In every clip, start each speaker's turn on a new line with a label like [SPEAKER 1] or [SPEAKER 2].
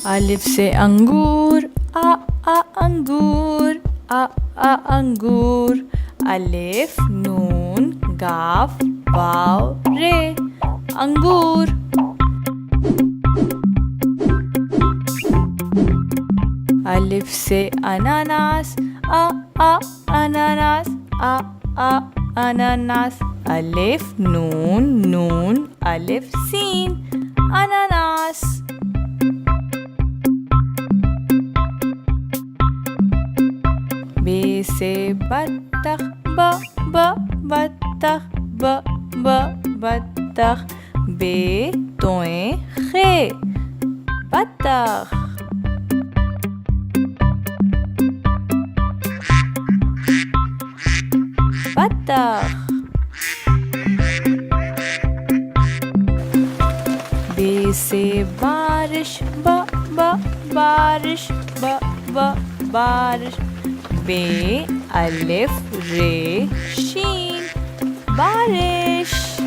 [SPEAKER 1] अलिफ से अंगूर, आ अंगूर, आ अंगूर। अलिफ नून गाफ वाव रे, अंगूर। अलिफ से अनानास, आ अनानास, आ अनानास। अलिफ नून नून अलिफ सीन, अनानास। बे से बत्तख, ब बत्तख, ब बत्तख। बे तोए खे, बत्तख। बत्तख। बे से बारिश, ब बारिश, ब बारिश। बे अलिफ रे शीन, बारिश।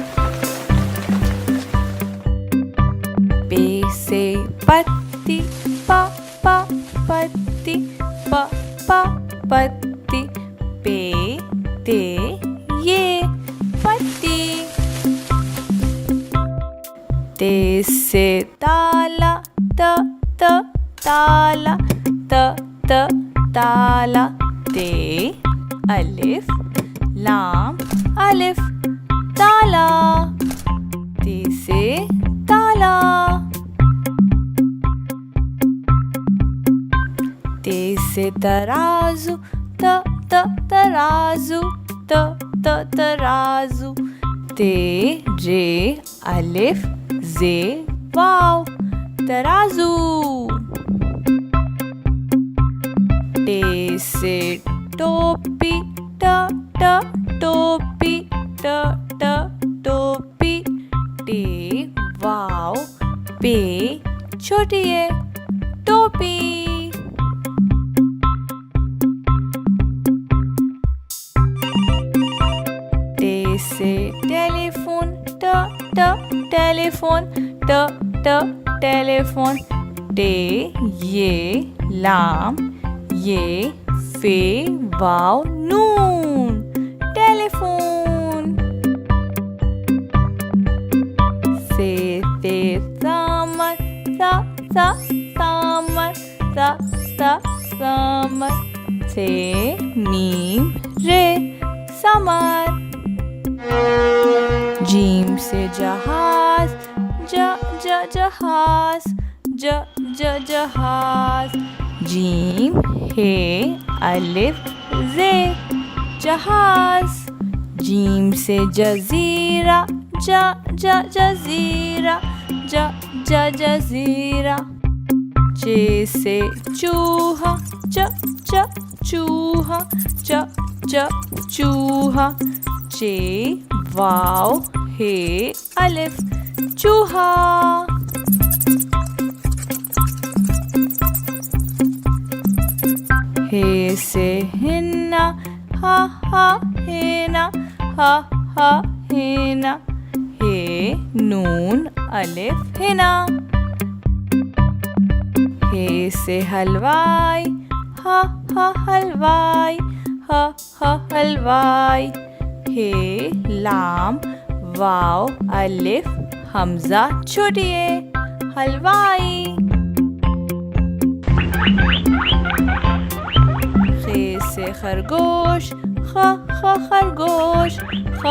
[SPEAKER 1] बे से पत्ती, प पत्ती, प पत्ती। पे ते ये पत्ती। ते से ताला, त ताला, त ताला। ते अलिफ लाम अलिफ, ताला। ते से ताला। ते से तराजू, त तराजू, त तराजू। ते रे अलिफ जे वाव, तराजू। टे से टोपी, ट टोपी, ट टोपी। टे वाव पे छोटी है, टोपी। टे से टेलीफोन, ट टेलीफोन, ट टेलीफोन। टे ये लाम ये फे वाव नून, टेलीफोन। से ते सामर, सामर, सामर। से मीम रे समर। जीम से जहाज, जहाज, जहाज। जीम हे अलिफ जे जहाज। जीम से जजीरा, जजीरा, जजीरा। चे से चूहा, चूहा, चूहा। चे वाव हे अलिफ, चूहा। हे से हिन्ना, हा हिना, हा हिना। हे नून अलिफ हिना। हे से हलवाई, हा हलवाई, हा हलवाई। हे लाम वाव अलिफ हमजा छोटी है, हलवाई। खे से खरगोश, ख खरगोश, ख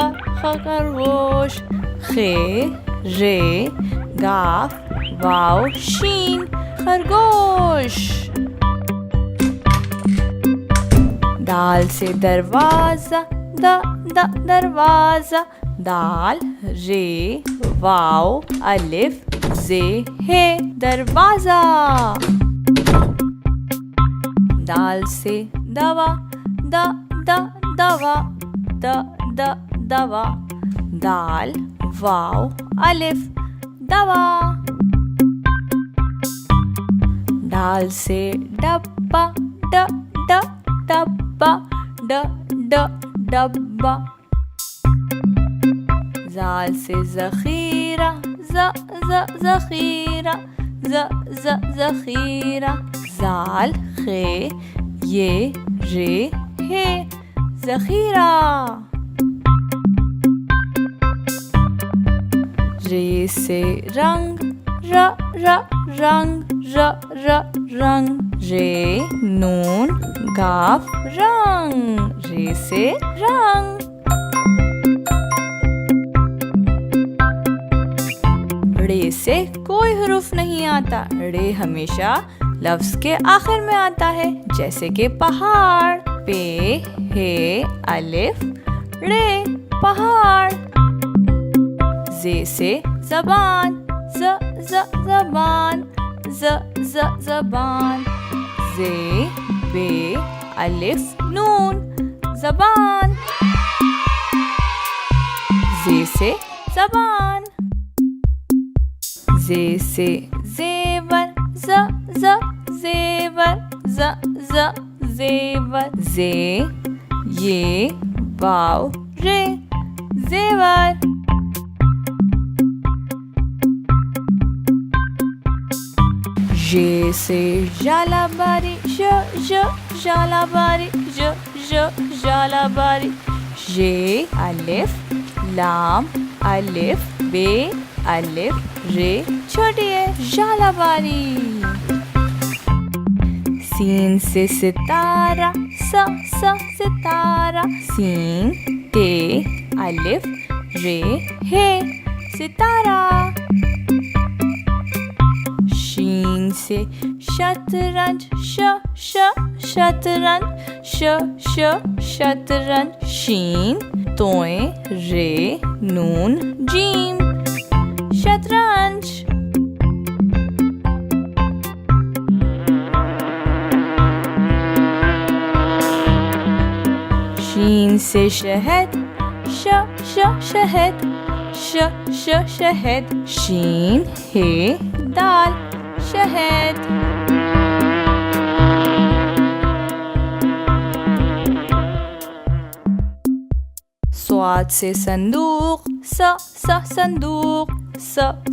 [SPEAKER 1] खरगोश। खे रे गाफ वाव शीन, खरगोश। दाल से दरवाजा, दरवाजा। दाल रे वाव अलिफ जे है, दरवाजा। दाल से दवा, दवा, दवा। दाल वाव अलिफ, दवा। दाल से डब्बा, डब्बा, डब्बा। जाल से ज़ख़ीरा, ज़ख़ीरा, ज़ख़ीरा। जाल खे ये रे हे ज़ख़ीरा। रे से रंग, रंग, रंग। रे नून गाफ रंग, रे से रंग। रे से कोई हरूफ नहीं आता, रे हमेशा लफ्ज के आखिर में आता है, जैसे कि पहाड़। पे हे अलिफ रे पहाड़। जे से ज़बान, ज़बान, ज़बान। जे बे अलिफ नून ज़बान। जे से ज़बान। जे से ज़ेवर, ज़ेवर, ज़ेवर। जे ये वाव रे ज़ेवर। जे से जालाबारी, जालाबारी, जालाबारी। जे अलिफ लाम अलिफ बे अलिफ रे छोटी है जालाबारी। सीन से सितारा, सितारा। सीन ते अलिफ रे हे सितारा। शीन से शतरंज, शतरंज, शतरंज। शीन तोए रे नून जीम शतरंज। शीन से शहद, शहद, शहद। शीन हे दाल शहद। स्वाद से संदूक, संदूक,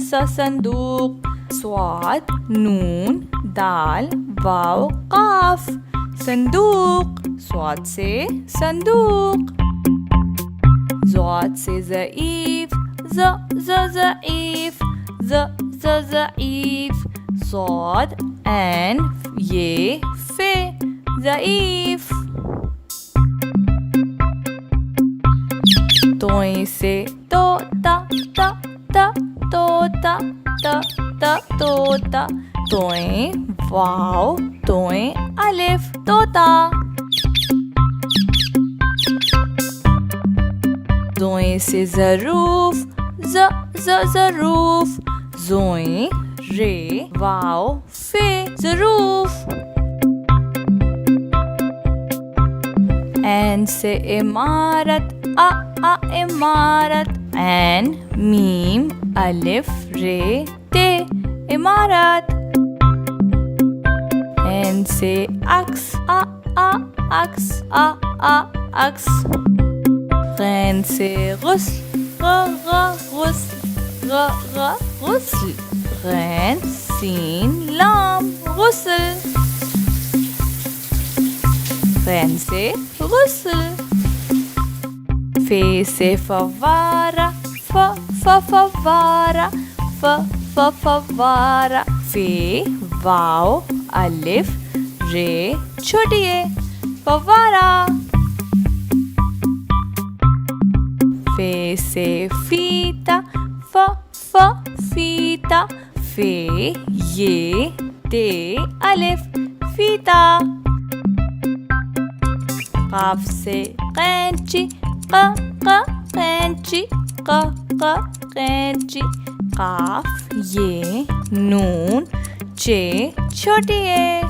[SPEAKER 1] संदूक। स्वाद नून दाल वाव काफ संदूक। स्वाद से संदूक। ज़ाद से ज़ईफ, ज़ईफ, ज़ईफ। ज़ाद एन ये फे ज़ईफ। तोए से तोता, तोता, तोता। तोए वाव तोए अलिफ तोता। ज़ोए से ज़रूफ, ज़रूफ। ज़ोए रे वाव फे ज़रूफ। एन से इमारत, इमारत। एन मीम अलिफ रे ते इमारत। एन से अक्स, अक्स, अक्स। गैन से गुस्ल, गुस्ल, गुस्ल। गैन सीन लाम गुस्ल। गैन से गुस्ल। फे से फवारा, फवारा, फवारा। फे वाव अलिफ रे छोटी है फवारा। फे से फीता, फीता। फे ये ते अलिफ फीता। काफ से कैंची, कैंची, कैंची। काफ ये नून चे छोटी है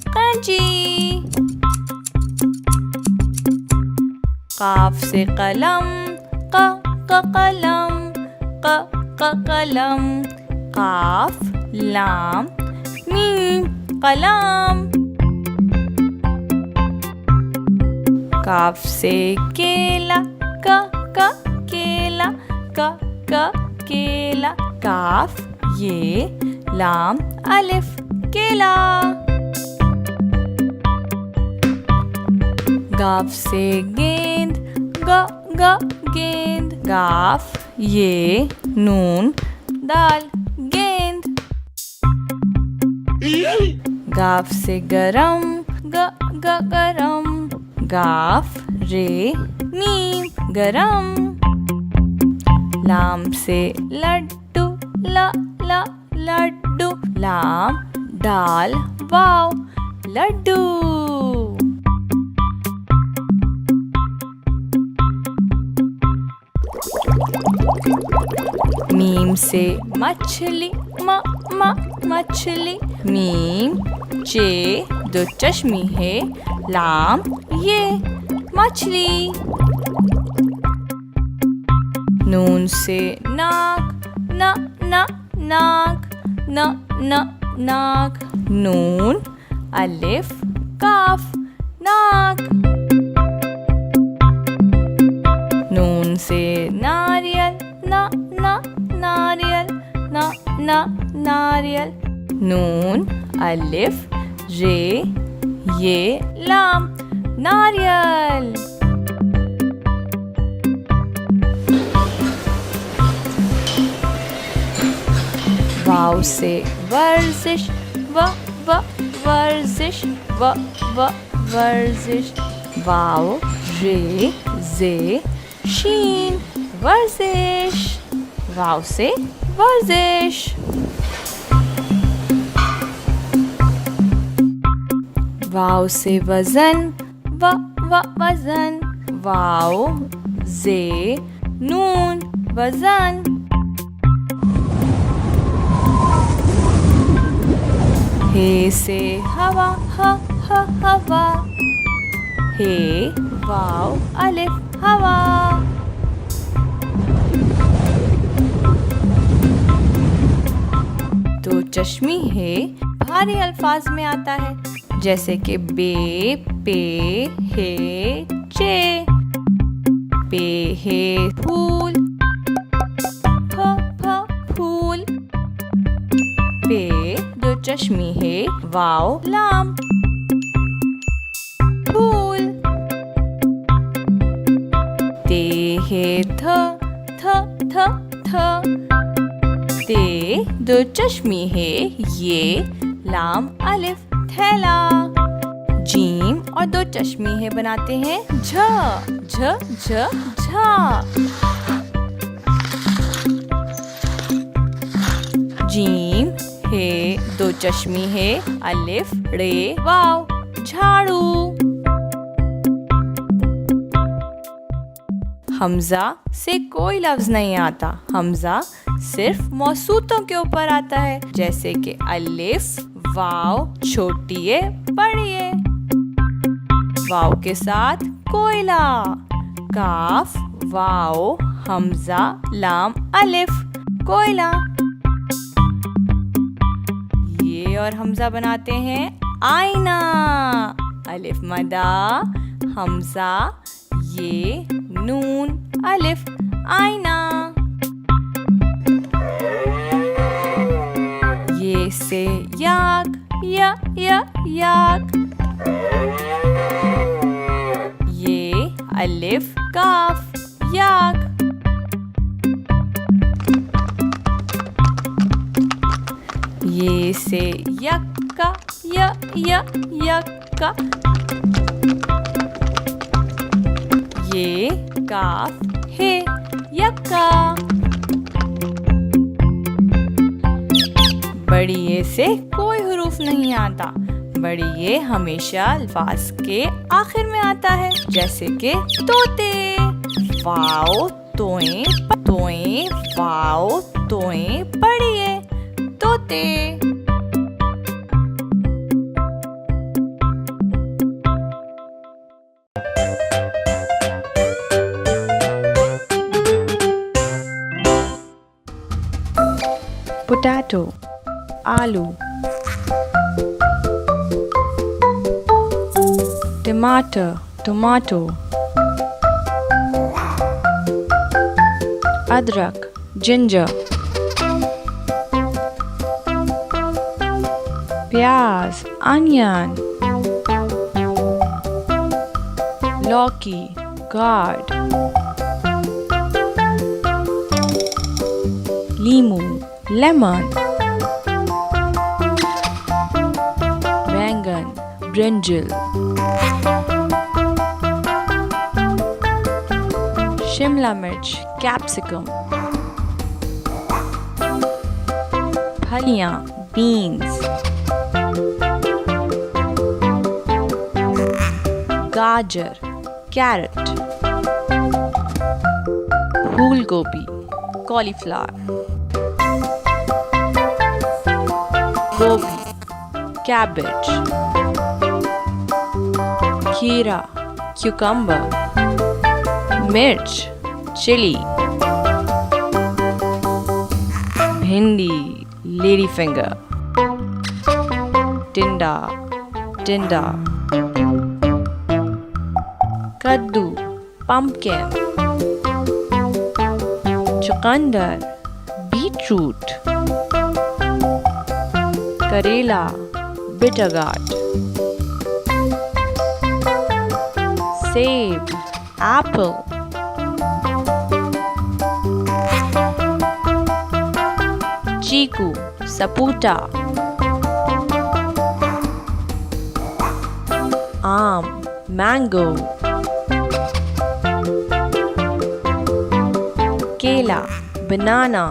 [SPEAKER 1] कैंची। काफ से कलम, कलम, कलम। काफ लाम मीम कलम। काफ से केला, केला, केला काफ ये लाम अलिफ केला। गाफ से गेंद गेंद गाफ ये नून दाल गेंद। गाफ से गरम गरम गाफ रे मीम गरम। लाम से लड्डू लड्डू लाम दाल वाव लड्डू। मीम से मछली मछली मीम चे दो चश्मी है लाम ये मछली। नून से नाक नाक नून अलिफ काफ नाक। नून से नारियल नारियल नून अलिफ रे ये लाम नारियल। वाव से वर्जिश वर्जिश वर्जिश वाव रे जे शीन वर्जिश वाव से वर्जिश। वाव से वजन वजन वाव जे नून वजन। हे से हवा हवा हे वाव अलिफ हवा। तो चश्मी है भारी अल्फाज में आता है जैसे कि बे पे हे चे। पे है फूल फूल। पे दो चश्मी है वाव लाम फूल। ते है थ ते दो चश्मी है ये लाम अलिफ थैला। जीम और दो चश्मी है बनाते हैं झ झ झ झा। जीम है दो चश्मी है अलिफ रे वाव झाड़ू। हमजा से कोई लफ्ज नहीं आता, हमजा सिर्फ मौसूतों के ऊपर आता है जैसे कि अलिफ वाव छोटी है बड़ी है। वाव के साथ कोयला। काफ वाव हमजा लाम अलिफ कोयला। ये और हमजा बनाते हैं आईना। अलिफ मदा हमजा ये नून अलिफ आईना। ये से याक याक। ये अलिफ काफ याक। ये से यक्का यक्का। ये काफ है यक्का। बड़ी ये से कोई हुरूफ नहीं आता, बड़ी ये हमेशा अल्फाज के आखिर में आता है जैसे कि तोते। वाव तोए तोए वाव तोए बड़ी है तोते। पोटैटो आलू। टमाटर टोमाटो। अदरक जिंजर, प्याज अनियन, लौकी गार्ड, लीमू लेमन, बैंगन ब्रिंजल, शिमला मिर्च कैप्सिकम, फलियां बीन्स, गाजर कैरेट, फूल गोभी कॉलीफ्लावर, गोभी कैबेज, खीरा क्यूकम्बर, मिर्च चिली, भिंडी लेडी फिंगर, टिंडा टिंडा, कद्दू pumpkin, चुकंदर बीटरूट, करेला bitter gourd, सेब apple, चीकू सपूटा, आम मैंगो, केला बनाना,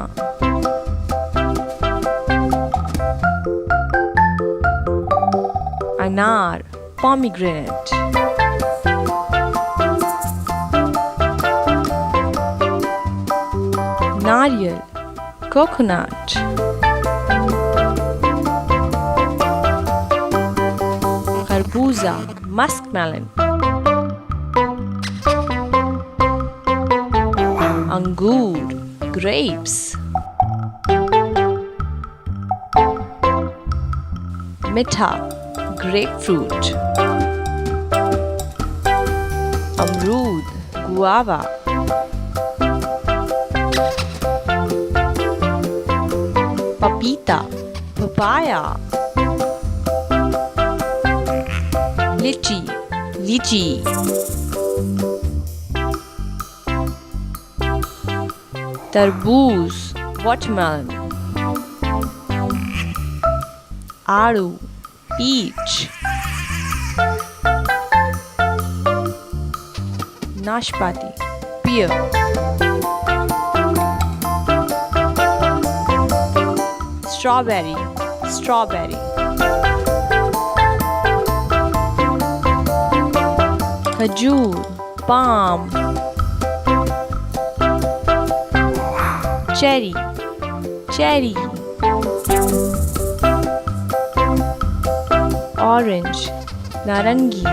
[SPEAKER 1] अनार pomegranate, नारियल कोकोनट, खरबूजा मस्कमेलन, अंगूर grapes, मीठा grapefruit, अमरूद गुआवा, पपीता पपाया, लीची लीची, तरबूज वाटरमेलन, आड़ू पीच, नाशपाती पियर, स्ट्रॉबेरी स्ट्रॉबेरी, खजूर पाम, चेरी चेरी, ऑरेंज नारंगी,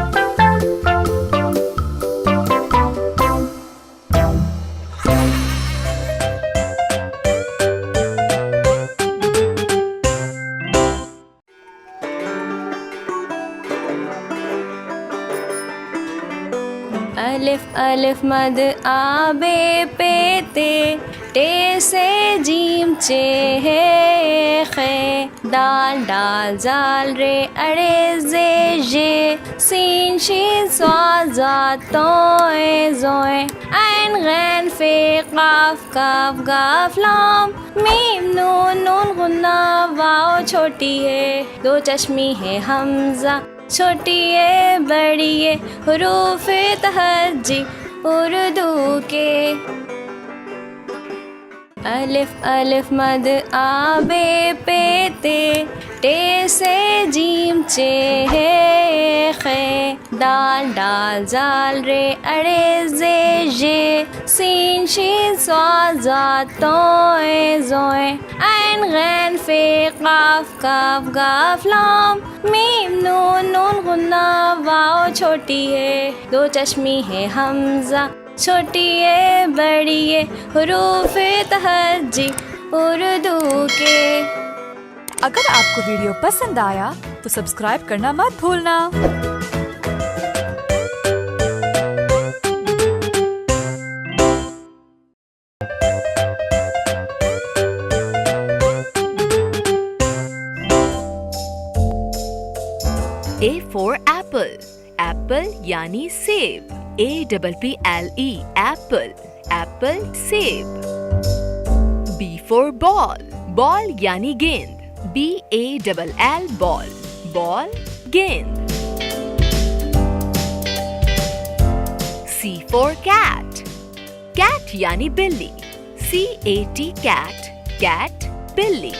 [SPEAKER 1] अलिफ अलिफ मद आबे पे ते, टे से जीम चे है खे, दाल डाल जाल रे अड़े जे जे, सीन शीन स्वाजा तोए जोए, ऐन गैन फे काफ काफ गाफ लाम, मीम नून नून गुन्ना वाओ छोटी है, दो चश्मी है हमजा छोटी है बड़ी है, हुरूफ तहज्जी उर्दू के, अलिफ अलिफ मद आबे पे ते, टे से जीम चे है खे, दाल डाल जाल रे अड़े जे जे, सीन शीन स्वाजा तोए जोए, ऐन गैन फे काफ काफ गाफ लाम, मीम नून नून गुन्ना वाओ छोटी है, दो चश्मी है हमजा छोटी है बड़ी है, हुरूफ तहज्जी उर्दू के।
[SPEAKER 2] अगर आपको वीडियो पसंद आया तो सब्सक्राइब करना मत भूलना।
[SPEAKER 3] A for apple, apple यानी सेब, APPLE apple, apple सेब. B for ball, ball यानी गेंद, BALL ball, ball गेंद. C for cat, cat यानी बिल्ली, CAT cat, cat बिल्ली.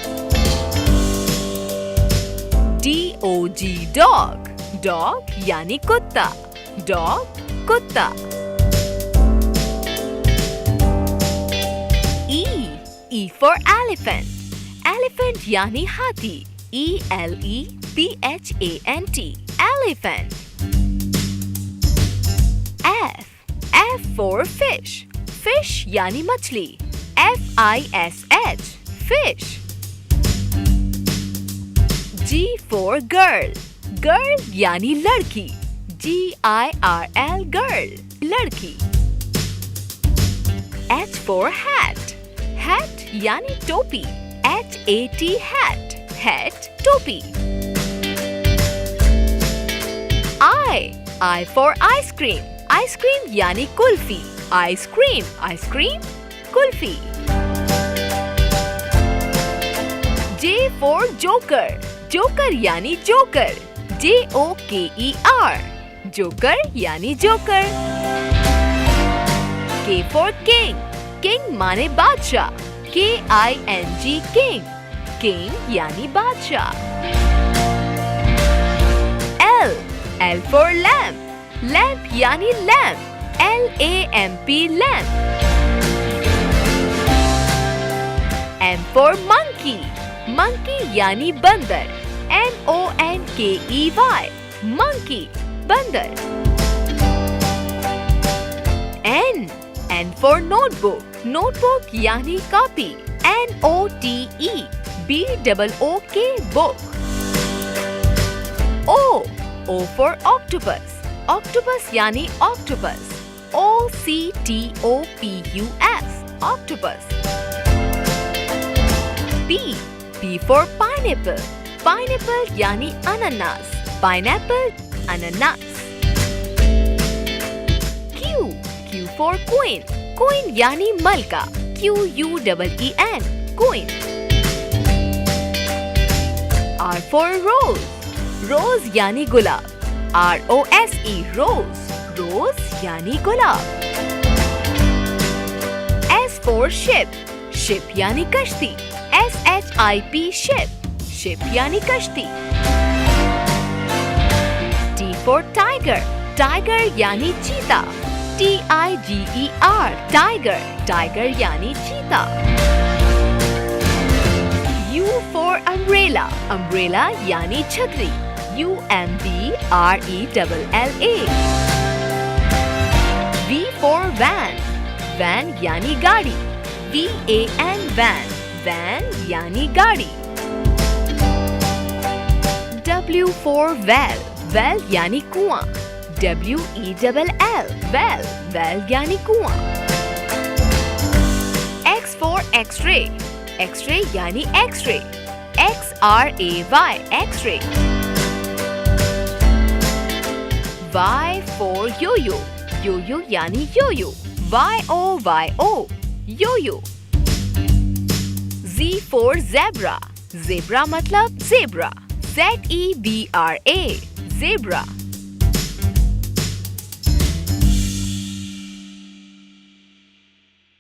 [SPEAKER 3] DOG dog, dog यानी कुत्ता, dog कुत्ता. E for elephant, elephant यानी हाथी, ELEPHANT, elephant. F for fish, fish यानी मछली, FISH, fish. G for girl, girl यानी लड़की, GIRL, girl, लड़की. H for hat, hat यानी टोपी, HAT hat, hat टोपी. I for ice cream, ice cream यानी kulfi, ice cream, ice cream, kulfi. J for joker, joker यानी जोकर, JOKER, जोकर यानी joker. K for king, king माने बादशाह, KING, king, king यानी बादशाह. L for lamp, lamp यानी lamp, LAMP, lamp. M for monkey, monkey यानी बंदर, MONKEY, monkey, बंदर. N for notebook, notebook यानी copy, NOTEBOOK, book. O for octopus, octopus यानी octopus, OCTOPUS, octopus. P for pineapple, pineapple यानी अनानास, pineapple, ananas. Q for queen, queen यानी मलका, QUEEN, queen. R for rose, rose यानी गुलाब, ROSE, rose, rose यानी गुलाब. S for ship, ship यानी कश्ती, SHIP, ship, ship यानी कश्ती. T for tiger, tiger यानी चीता, TIGER, tiger, tiger यानी चीता. U for umbrella, umbrella यानी छतरी, UMBRELLA. V for van, van यानी गाड़ी, VAN, van, van यानी गाड़ी. W for well, well यानी कुआं, WELL, well, well यानी कुआं. X for x-ray, x-ray यानी x-ray, XRAY, x-ray. Y for yo-yo, yo-yo यानी yo-yo, YOYO, yo-yo. Z for zebra, zebra मतलब zebra, ZEBRA, zebra.